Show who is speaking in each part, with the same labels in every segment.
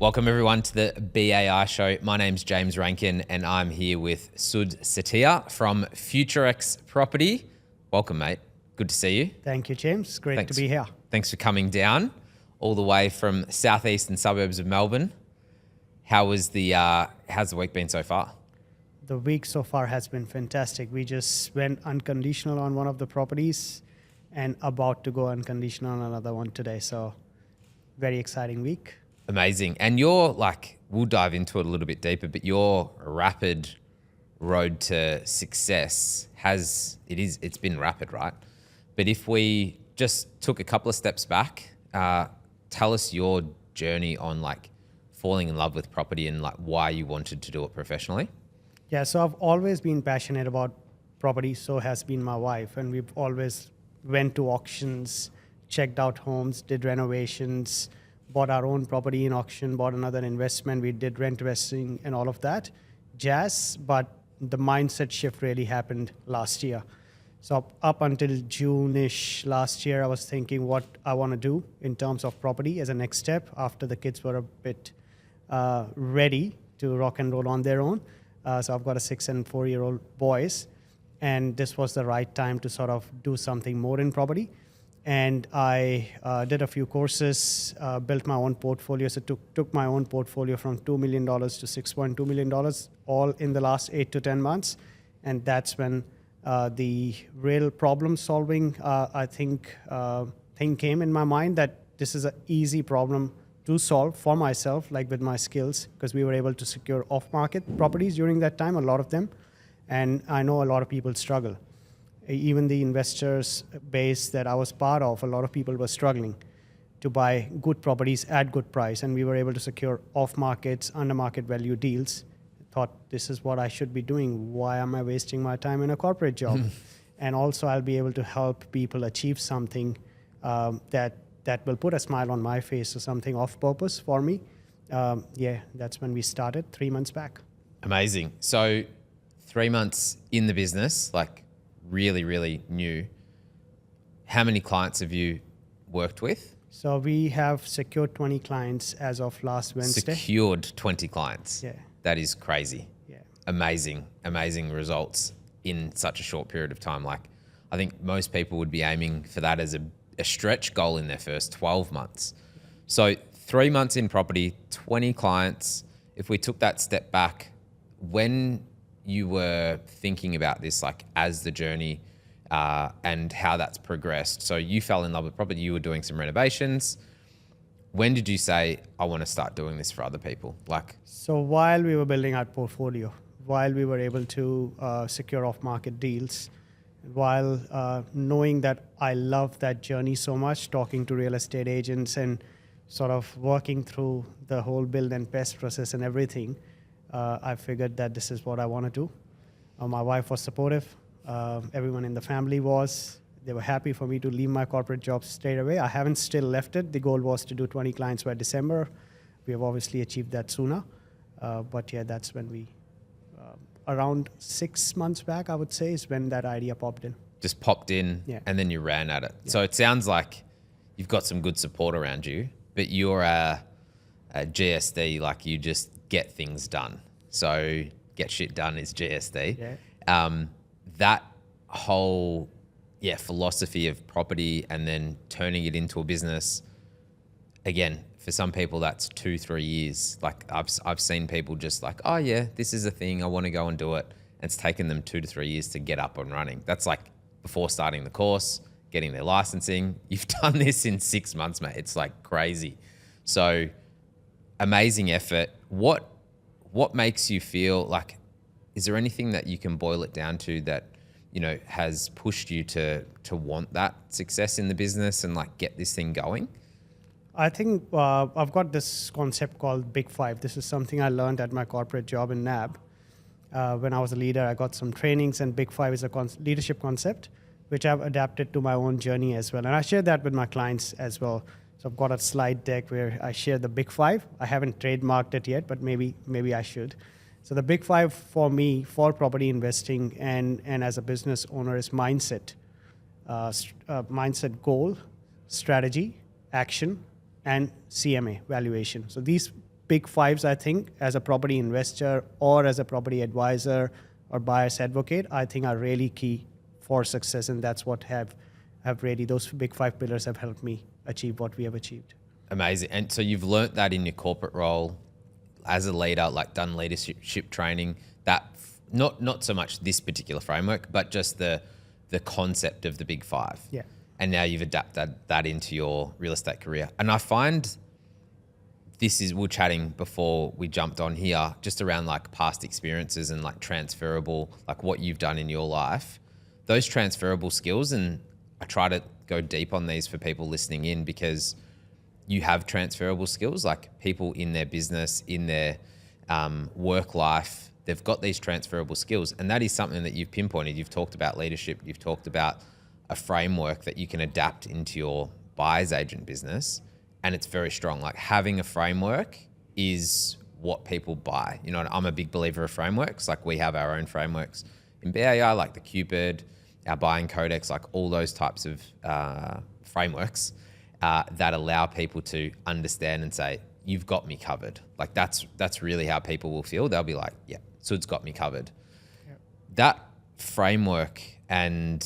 Speaker 1: Welcome everyone to the BAI show. My name's James Rankin and I'm here with Sud Setia from Futurx Property. Welcome, mate. Good to see you.
Speaker 2: Thank you, James. Great to be here.
Speaker 1: Thanks for coming down all the way from southeastern suburbs of Melbourne. How's the week been so far?
Speaker 2: The week so far has been fantastic. We just went unconditional on one of the properties and about to go unconditional on another one today. So very exciting week.
Speaker 1: Amazing. And we'll dive into it a little bit deeper, but your rapid road to success it's been rapid, right? But if we just took a couple of steps back, tell us your journey on falling in love with property and why you wanted to do it professionally.
Speaker 2: Yeah, so I've always been passionate about property. So has been my wife. And we've always went to auctions, checked out homes, did renovations, bought our own property in auction, bought another investment. We did rent investing and all of that jazz. But the mindset shift really happened last year. So up until June-ish last year, I was thinking what I want to do in terms of property as a next step after the kids were a bit ready to rock and roll on their own. So I've got a 6 and 4-year-old boys. And this was the right time to sort of do something more in property. And I did a few courses, built my own portfolio. So took my own portfolio from $2 million to $6.2 million, all in the last 8 to 10 months. And that's when the real problem solving, thing came in my mind that this is an easy problem to solve for myself, with my skills, because we were able to secure off-market properties during that time, a lot of them. And I know a lot of people struggle. Even the investors base that I was part of, a lot of people were struggling to buy good properties at good price. And we were able to secure off-markets, under-market value deals. Thought, this is what I should be doing. Why am I wasting my time in a corporate job? And also I'll be able to help people achieve something that will put a smile on my face or something off purpose for me. That's when we started 3 months back.
Speaker 1: Amazing. So 3 months in the business, really, really new. How many clients have you worked with?
Speaker 2: So we have secured 20 clients as of last Wednesday.
Speaker 1: Secured 20 clients.
Speaker 2: Yeah.
Speaker 1: That is crazy.
Speaker 2: Yeah.
Speaker 1: Amazing results in such a short period of time. I think most people would be aiming for that as a stretch goal in their first 12 months. So 3 months in property, 20 clients. If we took that step back, when you were thinking about this, as the journey and how that's progressed. So you fell in love with property, you were doing some renovations. When did you say, I want to start doing this for other people?
Speaker 2: So while we were building our portfolio, while we were able to secure off-market deals, while knowing that I love that journey so much, talking to real estate agents and sort of working through the whole build and pest process and everything, I figured that this is what I want to do. My wife was supportive. Everyone in the family was. They were happy for me to leave my corporate job straight away. I haven't still left it. The goal was to do 20 clients by December. We have obviously achieved that sooner. That's when we, around 6 months back, I would say, is when that idea popped in.
Speaker 1: Just popped in, and then you ran at it. Yeah. So it sounds like you've got some good support around you, but you're a GSD, you just get things done. So get shit done is GSD.
Speaker 2: Yeah.
Speaker 1: That whole philosophy of property and then turning it into a business, again, for some people that's 2-3 years. I've seen people just oh yeah, this is a thing, I want to go and do it. And it's taken them 2 to 3 years to get up and running. That's before starting the course, getting their licensing. You've done this in 6 months, mate. It's crazy. So amazing effort. What makes you feel is there anything that you can boil it down to that, has pushed you to want that success in the business and get this thing going?
Speaker 2: I think I've got this concept called Big Five. This is something I learned at my corporate job in NAB. When I was a leader, I got some trainings, and Big Five is a leadership concept, which I've adapted to my own journey as well. And I share that with my clients as well. So I've got a slide deck where I share the Big Five. I haven't trademarked it yet, but maybe I should. So the Big Five for me, for property investing and as a business owner, is mindset. Mindset, goal, strategy, action, and CMA, valuation. So these big fives, I think, as a property investor or as a property advisor or buyer's advocate, I think are really key for success. And that's what have really, those big five pillars have helped me achieve what we have achieved.
Speaker 1: Amazing. And so you've learnt that in your corporate role as a leader, like done leadership training, that not so much this particular framework, but just the concept of the big five.
Speaker 2: Yeah.
Speaker 1: And now you've adapted that into your real estate career. And I find we're chatting before we jumped on here, just around like past experiences and like transferable, like what you've done in your life, those transferable skills. And I try to go deep on these for people listening in, because you have transferable skills, like people in their business, in their work life, they've got these transferable skills. And that is something that you've pinpointed. You've talked about leadership. You've talked about a framework that you can adapt into your buyer's agent business. And it's very strong. Like having a framework is what people buy. You know, I'm a big believer of frameworks. Like we have our own frameworks in BAI, like the Cupid, our buying codex, like all those types of frameworks that allow people to understand and say, you've got me covered. Like that's really how people will feel. They'll be like, yeah, Sud's got me covered. Yep. That framework and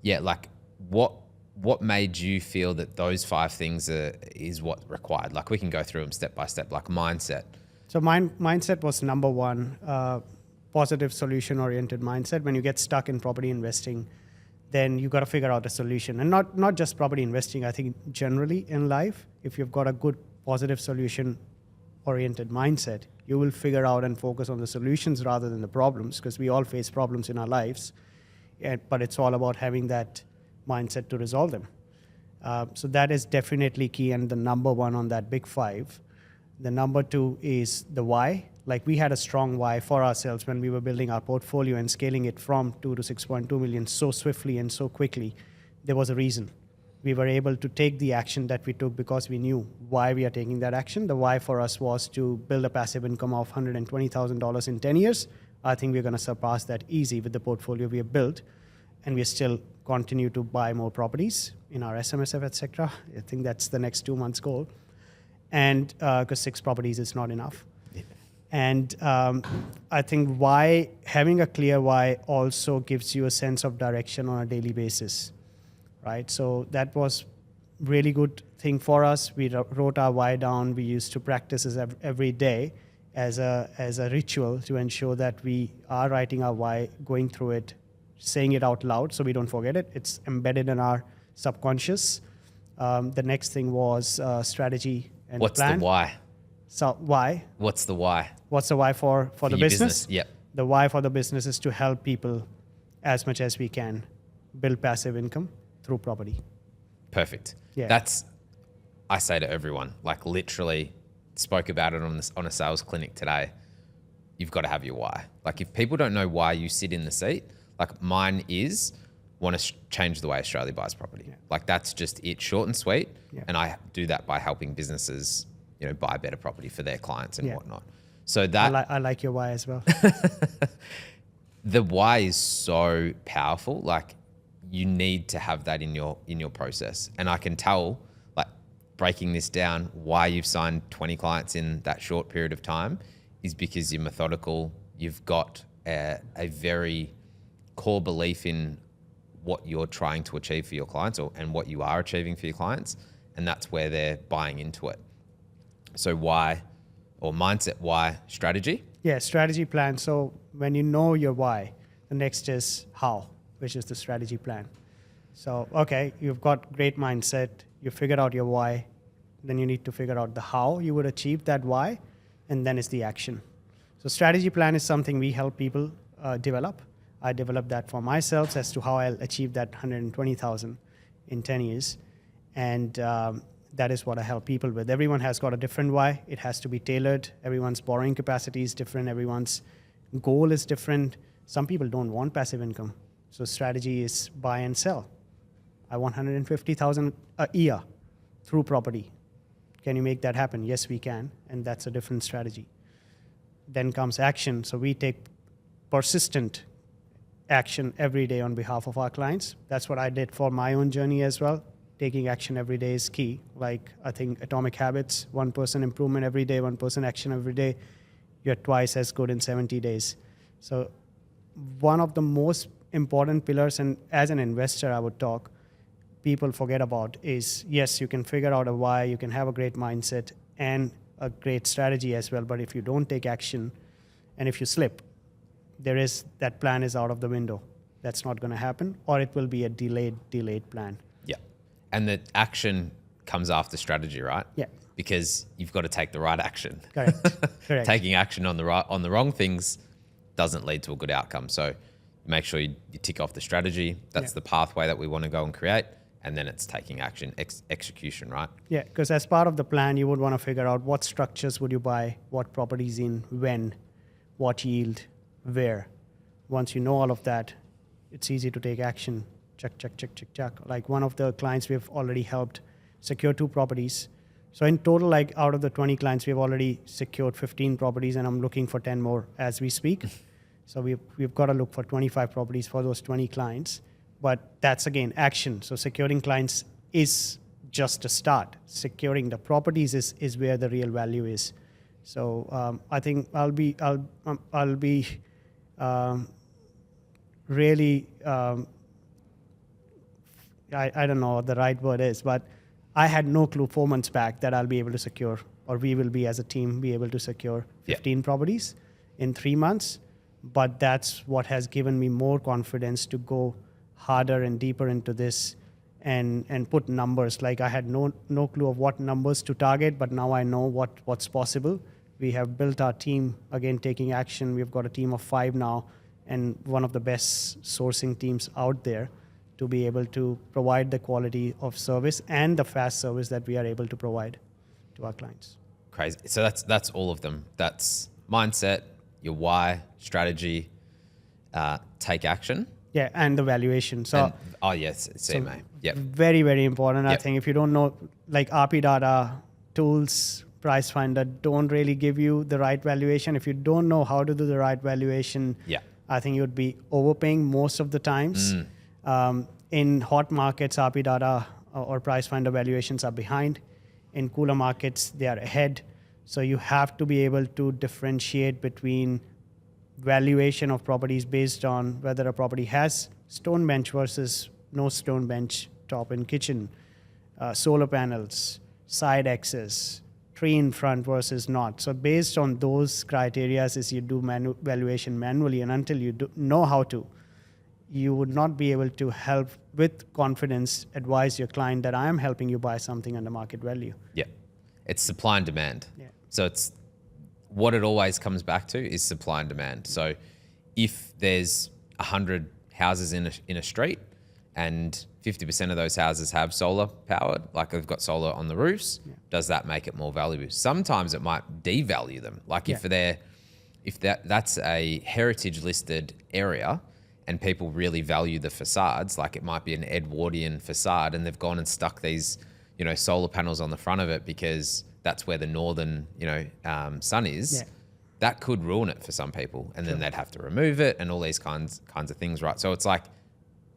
Speaker 1: yeah, like what made you feel that those five things is what required? Like we can go through them step by step, like mindset.
Speaker 2: So mindset was number one, positive solution-oriented mindset. When you get stuck in property investing, then you got to figure out a solution. And not just property investing, I think generally in life, if you've got a good positive solution-oriented mindset, you will figure out and focus on the solutions rather than the problems, because we all face problems in our lives. But it's all about having that mindset to resolve them. So that is definitely key, and the number one on that big five. The number two is the why. Like we had a strong why for ourselves when we were building our portfolio and scaling it from 2 to 6.2 million so swiftly and so quickly. There was a reason. We were able to take the action that we took because we knew why we are taking that action. The why for us was to build a passive income of $120,000 in 10 years. I think we're going to surpass that easy with the portfolio we have built. And we still continue to buy more properties in our SMSF, etc. I think that's the next 2 months goal. And because 6 properties is not enough. Yeah. And I think having a clear why also gives you a sense of direction on a daily basis, right? So that was really good thing for us. We wrote our why down. We used to practice this every day as a ritual to ensure that we are writing our why, going through it, saying it out loud so we don't forget it. It's embedded in our subconscious. The next thing was strategy and
Speaker 1: What's
Speaker 2: plan.
Speaker 1: The why?
Speaker 2: So why?
Speaker 1: What's the why?
Speaker 2: What's the why for the business?
Speaker 1: Yep.
Speaker 2: The why for the business is to help people as much as we can build passive income through property.
Speaker 1: Perfect.
Speaker 2: Yeah.
Speaker 1: I say to everyone, like literally spoke about it on a sales clinic today. You've got to have your why. Like if people don't know why you sit in the seat, like mine is want to change the way Australia buys property. Yeah. Like that's just it, short and sweet. Yeah. And I do that by helping businesses, buy better property for their clients and whatnot. So that
Speaker 2: I like your why as well.
Speaker 1: The why is so powerful. Like you need to have that in your process. And I can tell, like breaking this down, why you've signed 20 clients in that short period of time is because you're methodical. You've got a very core belief in what you're trying to achieve for your clients and what you are achieving for your clients. And that's where they're buying into it. So why, or mindset, why, strategy?
Speaker 2: Yeah, strategy plan. So when you know your why, the next is how, which is the strategy plan. So, okay, you've got great mindset. You figured out your why. Then you need to figure out the how you would achieve that why. And then it's the action. So strategy plan is something we help people develop. I developed that for myself as to how I'll achieve that 120,000 in 10 years. And that is what I help people with. Everyone has got a different why. It has to be tailored. Everyone's borrowing capacity is different. Everyone's goal is different. Some people don't want passive income. So strategy is buy and sell. I want 150,000 a year through property. Can you make that happen? Yes, we can. And that's a different strategy. Then comes action. So we take persistent action every day on behalf of our clients. That's what I did for my own journey as well. taking action every day is key. Like I think Atomic Habits, 1% improvement every day, 1% action every day, you're twice as good in 70 days. So one of the most important pillars, and as an investor I would talk, people forget about is, yes, you can figure out a why, you can have a great mindset and a great strategy as well. But if you don't take action and if you slip, that plan is out of the window. That's not going to happen, or it will be a delayed plan.
Speaker 1: Yeah. And the action comes after strategy, right?
Speaker 2: Yeah.
Speaker 1: Because you've got to take the right action.
Speaker 2: Correct. Correct.
Speaker 1: Taking action on the wrong things doesn't lead to a good outcome. So make sure you tick off the strategy. That's the pathway that we want to go and create. And then it's taking action, execution, right?
Speaker 2: Yeah, because as part of the plan, you would want to figure out what structures would you buy, what properties in, when, what yield, where. Once you know all of that, it's easy to take action. Check, check, check, check, check. Like one of the clients we've already helped secure 2 properties. So in total, like out of the 20 clients, we've already secured 15 properties, and I'm looking for 10 more as we speak. So we've got to look for 25 properties for those 20 clients. But that's, again, action. So securing clients is just a start. Securing the properties is where the real value is. So I think I'll be really, I don't know what the right word is, but I had no clue 4 months back that I'll be able to secure, or we will be as a team be able to secure 15 properties in 3 months. But that's what has given me more confidence to go harder and deeper into this and put numbers. Like I had no clue of what numbers to target, but now I know what's possible. We have built our team, again, taking action. We've got a team of 5 now, and one of the best sourcing teams out there to be able to provide the quality of service and the fast service that we are able to provide to our clients.
Speaker 1: Crazy. So that's all of them. That's mindset, your why, strategy, take action.
Speaker 2: Yeah, and the valuation. So,
Speaker 1: yes, CMA. Yep.
Speaker 2: Very, very important. I think if you don't know, like RP data, tools, price finder don't really give you the right valuation. If you don't know how to do the right valuation, I think you'd be overpaying most of the times. In hot markets, RP data or price finder valuations are behind. In cooler markets, they are ahead. So you have to be able to differentiate between valuation of properties based on whether a property has stone bench versus no stone bench, top and kitchen, solar panels, side access, tree in front versus not. So based on those criteria, as you do valuation manually, and until you know how to, you would not be able to help with confidence advise your client that I am helping you buy something under market value. Yeah.
Speaker 1: It's supply and demand.
Speaker 2: Yeah.
Speaker 1: So it's what it always comes back to is supply and demand. So if there's 100 houses in a street and 50% of those houses have solar powered, like they've got solar on the roofs, does that make it more valuable? Sometimes it might devalue them. Like if that's a heritage listed area and people really value the facades, like it might be an Edwardian facade and they've gone and stuck these, solar panels on the front of it because that's where the northern, sun is. That could ruin it for some people, and then they'd have to remove it and all these kinds of things, right? So it's like,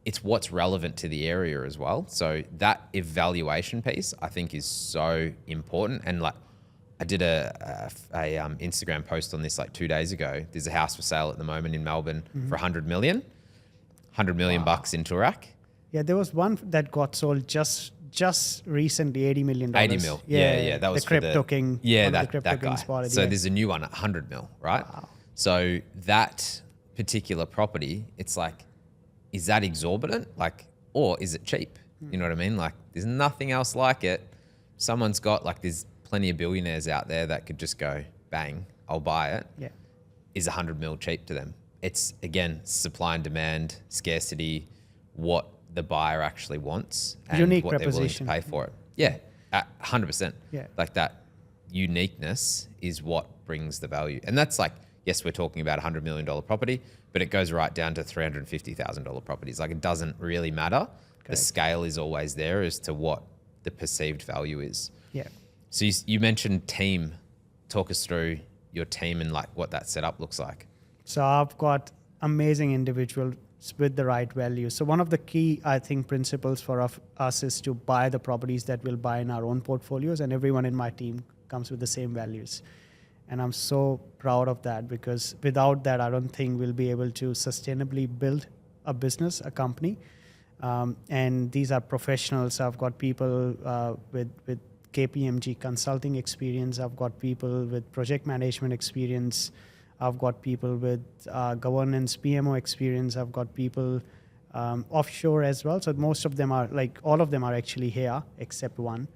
Speaker 1: it's what's relevant to the area as well. So that evaluation piece, I think, is so important. And like, I did a Instagram post on this like 2 days ago. There's a house for sale at the moment in Melbourne for 100 million bucks in Futurx.
Speaker 2: Yeah, there was one that got sold just recently, $80 million.
Speaker 1: 80 mil. Yeah. That was
Speaker 2: the Crypto King.
Speaker 1: Yeah,
Speaker 2: that
Speaker 1: guy.
Speaker 2: Spotted,
Speaker 1: so there's a new one at 100 mil, right?
Speaker 2: Wow.
Speaker 1: So that particular property, it's like, is that exorbitant? Like, or is it cheap? You know what I mean? Like, there's nothing else like it. Someone's got, like, there's plenty of billionaires out there that could just go, bang, I'll buy it.
Speaker 2: Yeah.
Speaker 1: Is 100 mil cheap to them? It's, again, supply and demand, scarcity, what the buyer actually wants and
Speaker 2: unique
Speaker 1: what they're willing to
Speaker 2: proposition.
Speaker 1: pay for it. Yeah, 100%.
Speaker 2: Yeah.
Speaker 1: Like that uniqueness is what brings the value. And that's like, yes, we're talking about $100 million property, but it goes right down to $350,000 properties. Like it doesn't really matter. The scale is always there as to what the perceived value is.
Speaker 2: Yeah.
Speaker 1: So you mentioned team. Talk us through your team and like what that setup looks like.
Speaker 2: So I've got amazing individual with the right value. So one of the key, I think, principles for us is to buy the properties that we'll buy in our own portfolios, and everyone in my team comes with the same values. And I'm so proud of that, because without that, I don't think we'll be able to sustainably build a business, a company. And these are professionals. I've got people with KPMG consulting experience. I've got people with project management experience. I've got people with governance, PMO experience. I've got people offshore as well. So most of them are, like, all of them are actually here, except one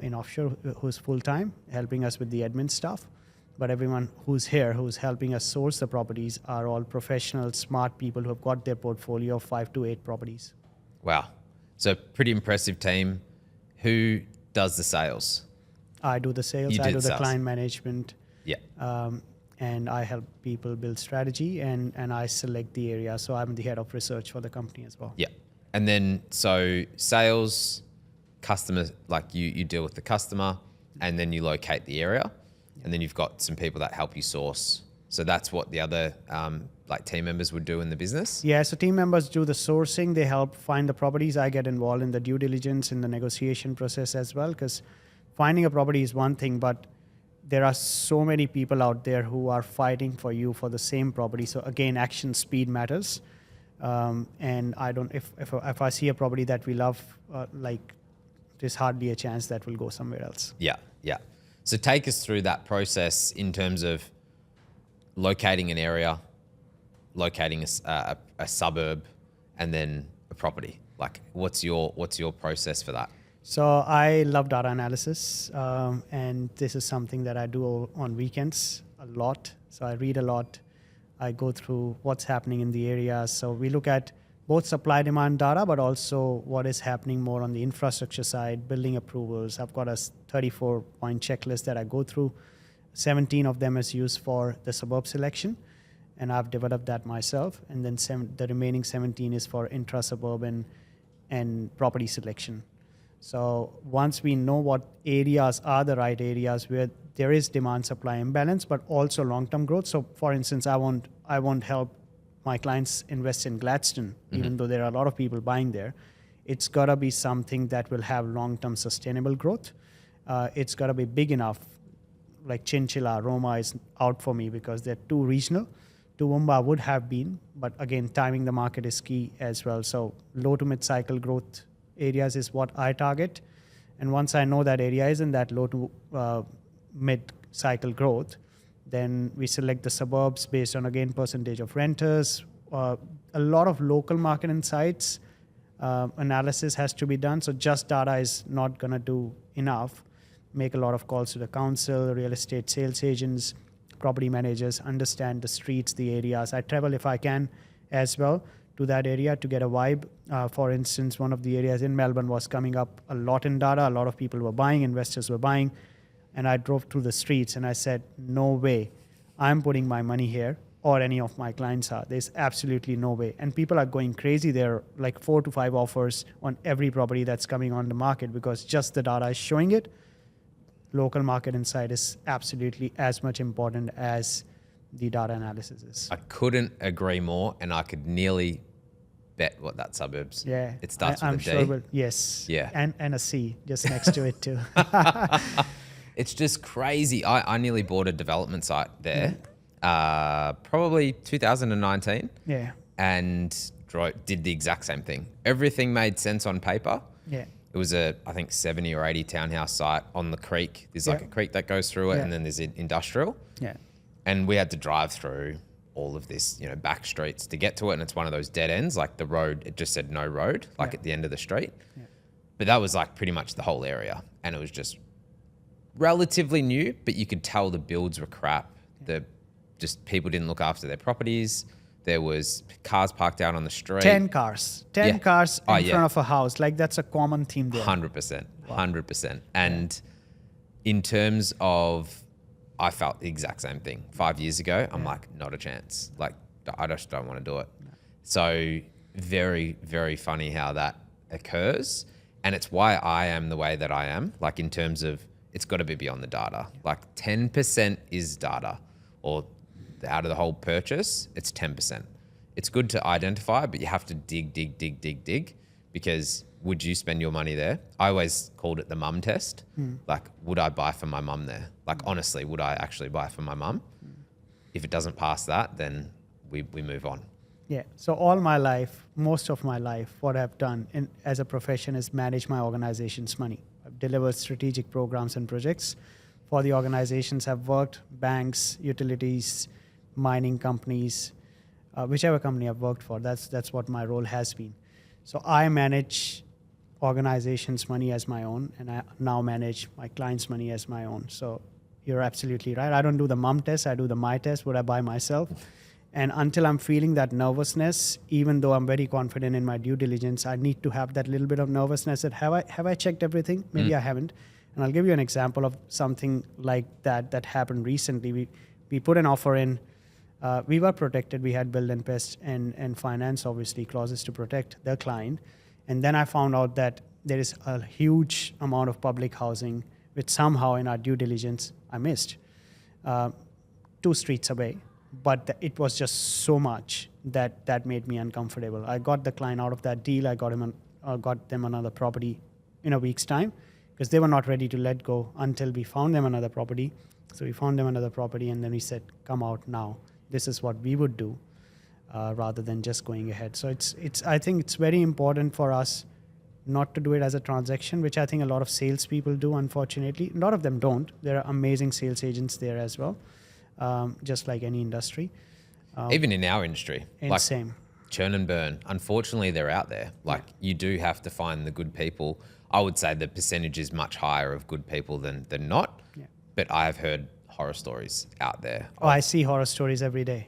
Speaker 2: in offshore who's full-time, helping us with the admin stuff. But everyone who's here, who's helping us source the properties, are all professional, smart people who have got their portfolio of 5 to 8 properties.
Speaker 1: Wow. So pretty impressive team. Who does the sales?
Speaker 2: I do the sales, I do the client management.
Speaker 1: Yeah.
Speaker 2: And I help people build strategy, and I select the area. So I'm the head of research for the company as well.
Speaker 1: Yeah. And then, so sales, customers, like you deal with the customer, and then you locate the area. And then you've got some people that help you source. So that's what the other like team members would do in the business?
Speaker 2: Yeah, so team members do the sourcing. They help find the properties. I get involved in the due diligence, in the negotiation process as well, because finding a property is one thing, but there are so many people out there who are fighting for you for the same property. So again, action speed matters. And I don't, if I see a property that we love, like, there's hardly a chance that we'll go somewhere else.
Speaker 1: Yeah, yeah. So take us through that process in terms of locating an area, locating a suburb, and then a property. Like, what's your process for that?
Speaker 2: So I love data analysis, and this is something that I do on weekends a lot. So I read a lot. I go through what's happening in the area. So we look at both supply demand data, but also what is happening more on the infrastructure side, building approvals. I've got a 34-point checklist that I go through. 17 of them is used for the suburb selection, and I've developed that myself. And then the remaining 17 is for intra-suburban and property selection. So once we know what areas are the right areas where there is demand-supply imbalance, but also long-term growth. So for instance, I won't help my clients invest in Gladstone, even though there are a lot of people buying there. It's got to be something that will have long-term sustainable growth. It's got to be big enough, like Chinchilla, Roma is out for me because they're too regional. Toowoomba would have been, but again, timing the market is key as well. So low to mid-cycle growth areas is what I target. And once I know that area is in that low to mid-cycle growth, then we select the suburbs based on, again, percentage of renters. A lot of local market insights analysis has to be done. So just data is not going to do enough. Make a lot of calls to the council, real estate sales agents, property managers, understand the streets, the areas. I travel if I can as well to that area to get a vibe. For instance, one of the areas in Melbourne was coming up a lot in data. A lot of people were buying, investors were buying. And I drove through the streets and I said, no way I'm putting my money here, or any of my clients are. There's absolutely no way. And people are going crazy. There are like 4 to 5 offers on every property that's coming on the market because just the data is showing it. Local market insight is absolutely as much important as the data analysis is.
Speaker 1: I couldn't agree more, and I could nearly bet what that suburbs.
Speaker 2: Yeah.
Speaker 1: It starts with
Speaker 2: I'm
Speaker 1: a D.
Speaker 2: sure yes.
Speaker 1: Yeah.
Speaker 2: And a C just next to it too.
Speaker 1: It's just crazy. I nearly bought a development site there, probably 2019.
Speaker 2: Yeah.
Speaker 1: And did the exact same thing. Everything made sense on paper.
Speaker 2: Yeah.
Speaker 1: It was I think 70 or 80 townhouse site on the creek. There's like a creek that goes through it, and then there's industrial.
Speaker 2: Yeah.
Speaker 1: And we had to drive through all of this, back streets to get to it. And it's one of those dead ends, like the road, it just said no road, like at the end of the street. Yeah. But that was like pretty much the whole area. And it was just relatively new, but you could tell the builds were crap. Just people didn't look after their properties. There was cars parked out on the street.
Speaker 2: 10 cars in front of a house. Like, that's a common theme there.
Speaker 1: 100%, 100%. And in terms of, I felt the exact same thing 5 years ago. I'm like, not a chance. Like, I just don't want to do it. No. So very, very funny how that occurs. And it's why I am the way that I am. Like, in terms of, it's got to be beyond the data. Like 10% is data, or out of the whole purchase, it's 10%. it's good to identify, but you have to dig, because would you spend your money there? I always called it the mum test. Like, would I buy for my mum there? Like, honestly, would I actually buy for my mum? If it doesn't pass that, then we move on.
Speaker 2: Yeah. So all my life, most of my life, what I've done as a profession is manage my organization's money. I've delivered strategic programs and projects for the organizations I've worked, banks, utilities, mining companies, whichever company I've worked for. That's what my role has been. So I manage organizations' money as my own, and I now manage my clients' money as my own. So you're absolutely right. I don't do the mum test. I do the my test. Would I buy myself? And until I'm feeling that nervousness, even though I'm very confident in my due diligence, I need to have that little bit of nervousness that have I checked everything? Maybe I haven't. And I'll give you an example of something like that happened recently. We put an offer in. We were protected. We had build and pest and finance, obviously, clauses to protect the client. And then I found out that there is a huge amount of public housing, which somehow in our due diligence I missed, 2 streets away. But it was just so much that made me uncomfortable. I got the client out of that deal. I got them another property in a week's time because they were not ready to let go until we found them another property. So we found them another property, and then we said, come out now. This is what we would do. Rather than just going ahead. So I think it's very important for us not to do it as a transaction, which I think a lot of salespeople do, unfortunately. A lot of them don't. There are amazing sales agents there as well, just like any industry.
Speaker 1: Even in our industry. Like
Speaker 2: same.
Speaker 1: Churn and burn. Unfortunately, they're out there. Like you do have to find the good people. I would say the percentage is much higher of good people than not. Yeah. But I have heard horror stories out there.
Speaker 2: Oh, I see horror stories every day.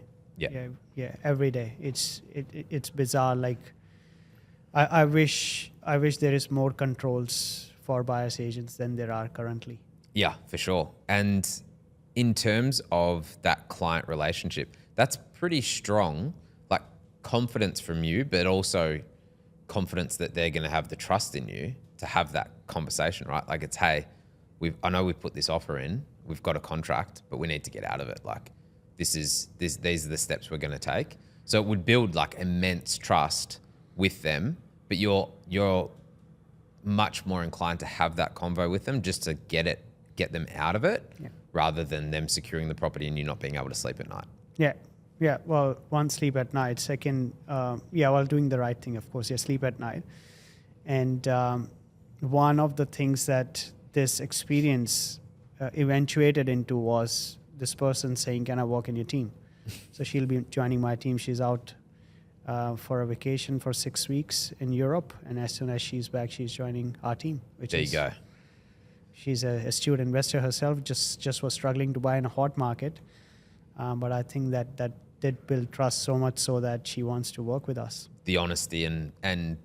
Speaker 1: Yeah,
Speaker 2: every day. It's bizarre. Like, I wish there is more controls for buyer's agents than there are currently.
Speaker 1: Yeah, for sure. And in terms of that client relationship, that's pretty strong. Like confidence from you, but also confidence that they're going to have the trust in you to have that conversation, right? Like it's, hey, I know we've put this offer in, we've got a contract, but we need to get out of it. Like, these are the steps we're going to take. So it would build like immense trust with them, but you're much more inclined to have that convo with them just to get them out of it, rather than them securing the property and you not being able to sleep at night.
Speaker 2: Yeah. Well, one, sleep at night. Second, while doing the right thing, of course, sleep at night. And one of the things that this experience eventuated into was this person saying, can I work in your team? So she'll be joining my team. She's out for a vacation for 6 weeks in Europe. And as soon as she's back, she's joining our team.
Speaker 1: There you go.
Speaker 2: She's a astute investor herself, just was struggling to buy in a hot market. But I think that did build trust so much so that she wants to work with us.
Speaker 1: The honesty and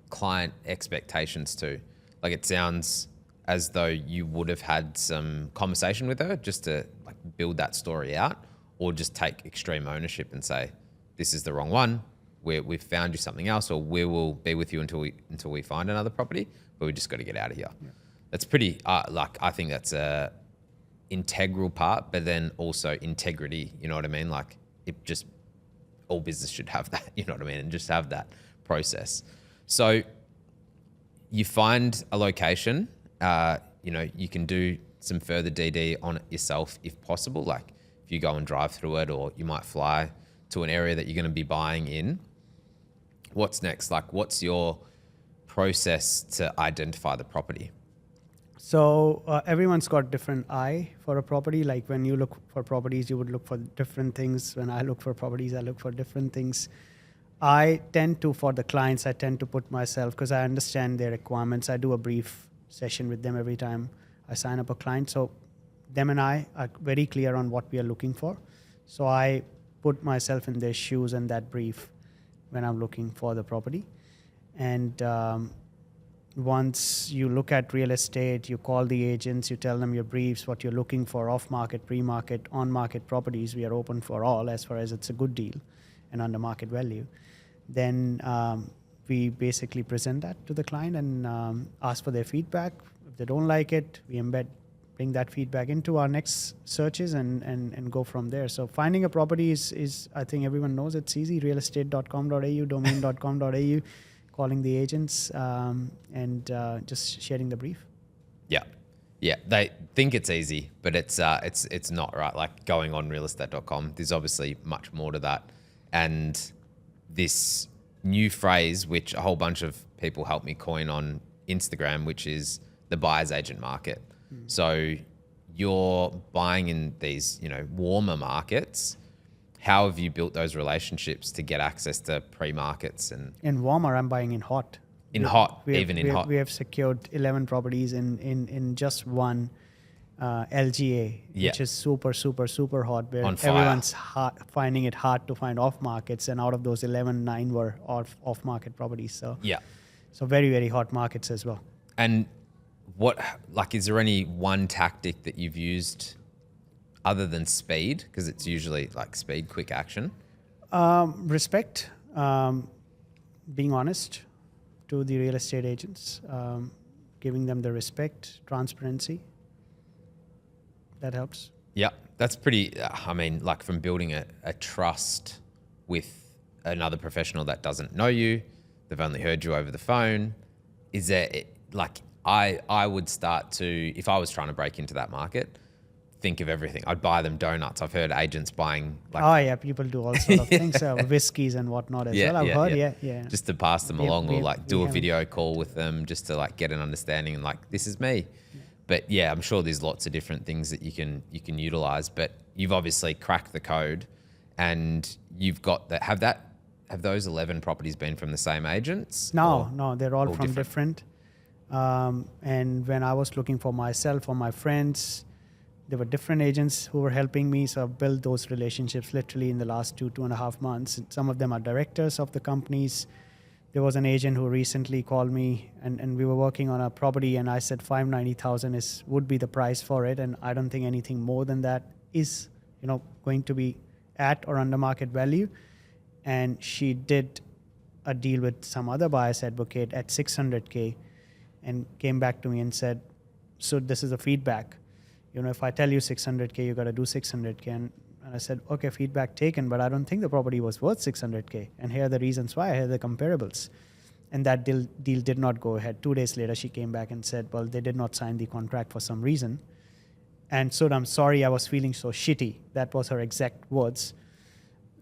Speaker 1: client expectations too. Like it sounds as though you would have had some conversation with her just to like build that story out, or just take extreme ownership and say, this is the wrong one. We've found you something else, or we will be with you until we find another property, but we just got to get out of here. Yeah. That's pretty, I think that's a integral part, but then also integrity, you know what I mean? Like all business should have that, you know what I mean? And just have that process. So you find a location, you can do some further DD on it yourself if possible. Like if you go and drive through it, or you might fly to an area that you're going to be buying in. What's next? Like what's your process to identify the property?
Speaker 2: So everyone's got different eye for a property. Like when you look for properties, you would look for different things. When I look for properties, I look for different things. For the clients, I tend to put myself, because I understand their requirements. I do a brief session with them every time I sign up a client. So them and I are very clear on what we are looking for. So I put myself in their shoes and that brief when I'm looking for the property. And once you look at real estate, you call the agents, you tell them your briefs, what you're looking for, off-market, pre-market, on-market properties. We are open for all as far as it's a good deal and under market value. Then we basically present that to the client and ask for their feedback. If they don't like it, we embed bring that feedback into our next searches and go from there. So finding a property is I think everyone knows it's easy. Realestate.com.au, domain.com.au, calling the agents and just sharing the brief.
Speaker 1: Yeah. Yeah. They think it's easy, but it's not, right? Like going on realestate.com, there's obviously much more to that. And this new phrase, which a whole bunch of people helped me coin on Instagram, which is the buyer's agent market. So you're buying in these, warmer markets. How have you built those relationships to get access to pre-markets? And
Speaker 2: in warmer, I'm buying in hot.
Speaker 1: Hot.
Speaker 2: We have secured 11 properties in just one LGA, which is super, super, super hot, where everyone's finding it hard to find off markets. And out of those 11, 9 were off market properties. So so very, very hot markets as well.
Speaker 1: And is there any one tactic that you've used other than speed? Because it's usually like speed, quick action.
Speaker 2: Respect, being honest to the real estate agents, giving them the respect, transparency. That helps.
Speaker 1: Yeah, that's pretty, from building a trust with another professional that doesn't know you, they've only heard you over the phone. Is there, I would start to, if I was trying to break into that market, think of everything. I'd buy them donuts. I've heard agents buying
Speaker 2: people do all sorts of things, whiskeys and whatnot as well. I've heard,
Speaker 1: just to pass them along, or do a video call with them just to get an understanding and this is me. Yeah. But I'm sure there's lots of different things that you can utilize. But you've obviously cracked the code, and you've got that. Have those 11 properties been from the same agents?
Speaker 2: No, they're all from different. And when I was looking for myself or my friends, there were different agents who were helping me. So I've built those relationships literally in the last 2.5 months. Some of them are directors of the companies. There was an agent who recently called me, and we were working on a property, and I said 590,000 would be the price for it, and I don't think anything more than that is going to be at or under market value. And she did a deal with some other buyer's advocate at 600K, and came back to me and said, so this is the feedback. If I tell you 600K, you got to do 600K. And I said, okay, feedback taken, but I don't think the property was worth 600K. And here are the reasons why. Here are the comparables. And that deal did not go ahead. 2 days later, she came back and said, well, they did not sign the contract for some reason. And so I'm sorry, I was feeling so shitty. That was her exact words.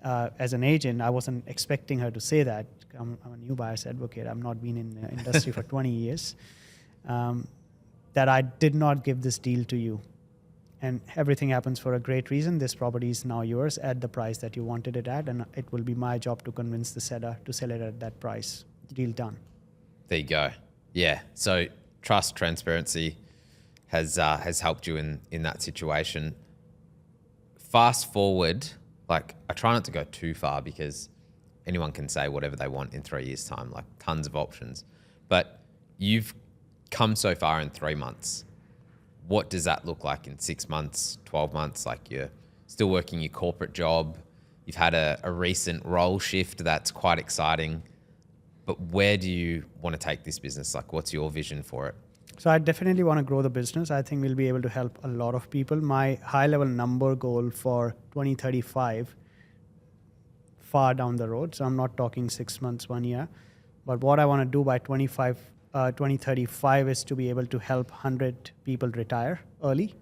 Speaker 2: As an agent, I wasn't expecting her to say that. I'm a new buyer's advocate. I've not been in the industry for 20 years. That I did not give this deal to you. And everything happens for a great reason. This property is now yours at the price that you wanted it at, and it will be my job to convince the seller to sell it at that price. Deal done.
Speaker 1: There you go. Yeah. So trust, transparency has helped you in that situation. Fast forward, I try not to go too far, because anyone can say whatever they want in 3 years' time, tons of options. But you've come so far in 3 months. What does that look like in 6 months, 12 months? You're still working your corporate job. You've had a recent role shift that's quite exciting. But where do you want to take this business? What's your vision for it?
Speaker 2: So I definitely want to grow the business. I think we'll be able to help a lot of people. My high-level number goal for 2035, far down the road, so I'm not talking 6 months, 1 year, but what I want to do by 2035 is to be able to help 100 people retire early,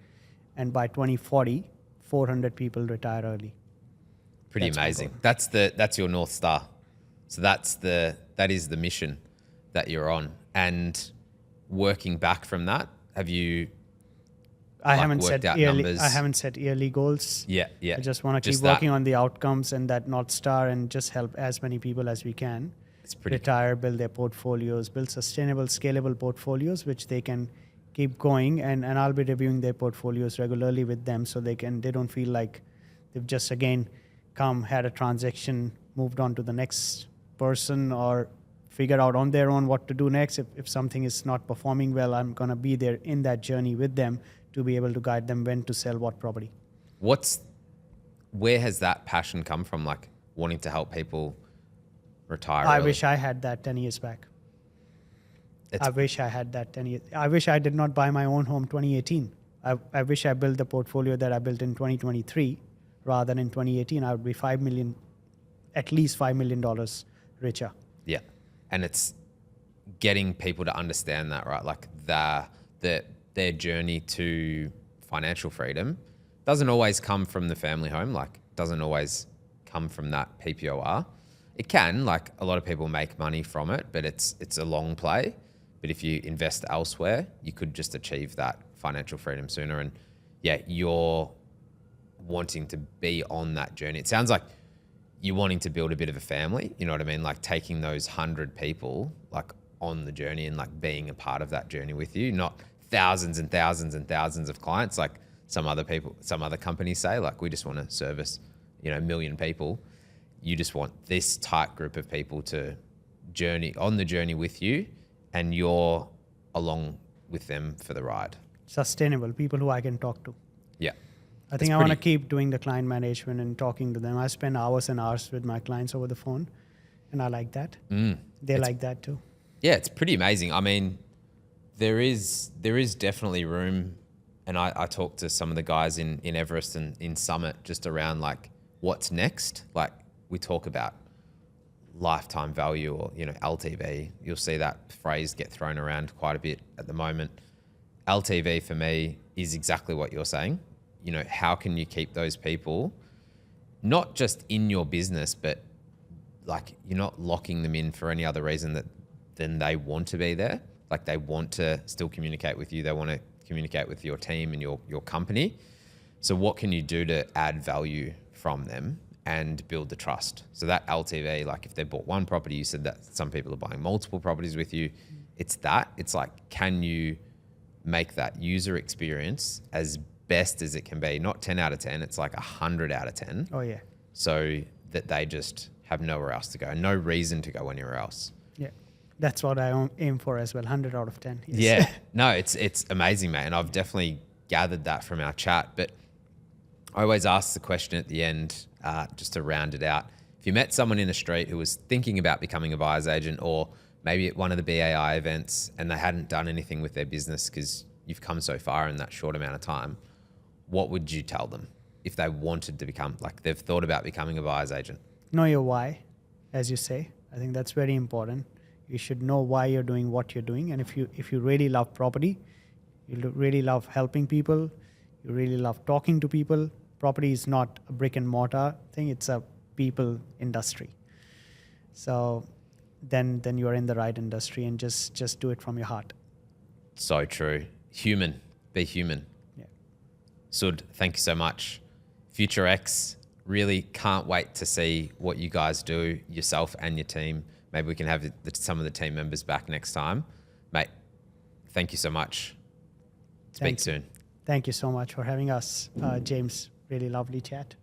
Speaker 2: and by 2040, 400 people retire early.
Speaker 1: Pretty amazing. That's your North Star. So that is the mission that you're on. And working back from that, have you worked out numbers?
Speaker 2: I haven't set yearly goals.
Speaker 1: Yeah.
Speaker 2: I just want to keep working on the outcomes and that North Star, and just help as many people as we can retire, build their portfolios, build sustainable, scalable portfolios, which they can keep going. And I'll be reviewing their portfolios regularly with them, so they don't feel like they've just again had a transaction, moved on to the next person, or figure out on their own what to do next. If something is not performing well, I'm going to be there in that journey with them to be able to guide them when to sell what property.
Speaker 1: Where has that passion come from, wanting to help people retire
Speaker 2: I
Speaker 1: early?
Speaker 2: wish I had that 10 years back. I wish I had that 10 years. I wish I did not buy my own home 2018. I wish I built the portfolio that I built in 2023 rather than in 2018. I would be at least $5 million richer.
Speaker 1: Yeah. And it's getting people to understand that, right? Like their journey to financial freedom doesn't always come from the family home, like doesn't always come from that PPOR. It can, like a lot of people make money from it, but it's a long play. But if you invest elsewhere, you could just achieve that financial freedom sooner. And yeah, you're wanting to be on that journey. It sounds like you're wanting to build a bit of a family, you know what I mean? Like taking those 100 people like on the journey and like being a part of that journey with you, not thousands and thousands and thousands of clients like some other companies say, like we just want to service, 1 million people. You just want this tight group of people to journey on the journey with you, and you're along with them for the ride.
Speaker 2: Sustainable people who I can talk to.
Speaker 1: Yeah.
Speaker 2: I think I want to keep doing the client management and talking to them. I spend hours and hours with my clients over the phone, and I like that. They like that too.
Speaker 1: Yeah, it's pretty amazing. I mean, there is definitely room, and I talked to some of the guys in Everest and in Summit just around like what's next. Like we talk about lifetime value or, LTV. You'll see that phrase get thrown around quite a bit at the moment. LTV for me is exactly what you're saying. How can you keep those people not just in your business, but like you're not locking them in for any other reason than they want to be there. Like they want to still communicate with you. They want to communicate with your team and your company. So what can you do to add value from them and build the trust? So that LTV, like if they bought one property, you said that some people are buying multiple properties with you. It's like, can you make that user experience as best as it can be? Not 10 out of 10, it's like 100 out of 10.
Speaker 2: Oh yeah.
Speaker 1: So that they just have nowhere else to go, no reason to go anywhere else.
Speaker 2: Yeah. That's what I aim for as well, 100 out of 10. Yes.
Speaker 1: Yeah, no, it's amazing, mate. And I've definitely gathered that from our chat. But I always ask the question at the end, just to round it out. If you met someone in the street who was thinking about becoming a buyer's agent, or maybe at one of the BAI events and they hadn't done anything with their business because you've come so far in that short amount of time, what would you tell them if they wanted to become, like they've thought about becoming a buyer's agent?
Speaker 2: Know your why, as you say. I think that's very important. You should know why you're doing what you're doing. And if you really love property, you really love helping people, you really love talking to people, property is not a brick and mortar thing, it's a people industry. So then you're in the right industry, and just do it from your heart.
Speaker 1: So true. Human. Be human.
Speaker 2: Yeah.
Speaker 1: Sud, thank you so much. Futurx, really can't wait to see what you guys do, yourself and your team. Maybe we can have some of the team members back next time. Mate, thank you so much. Speak soon.
Speaker 2: Thank you so much for having us, James. Really lovely chat.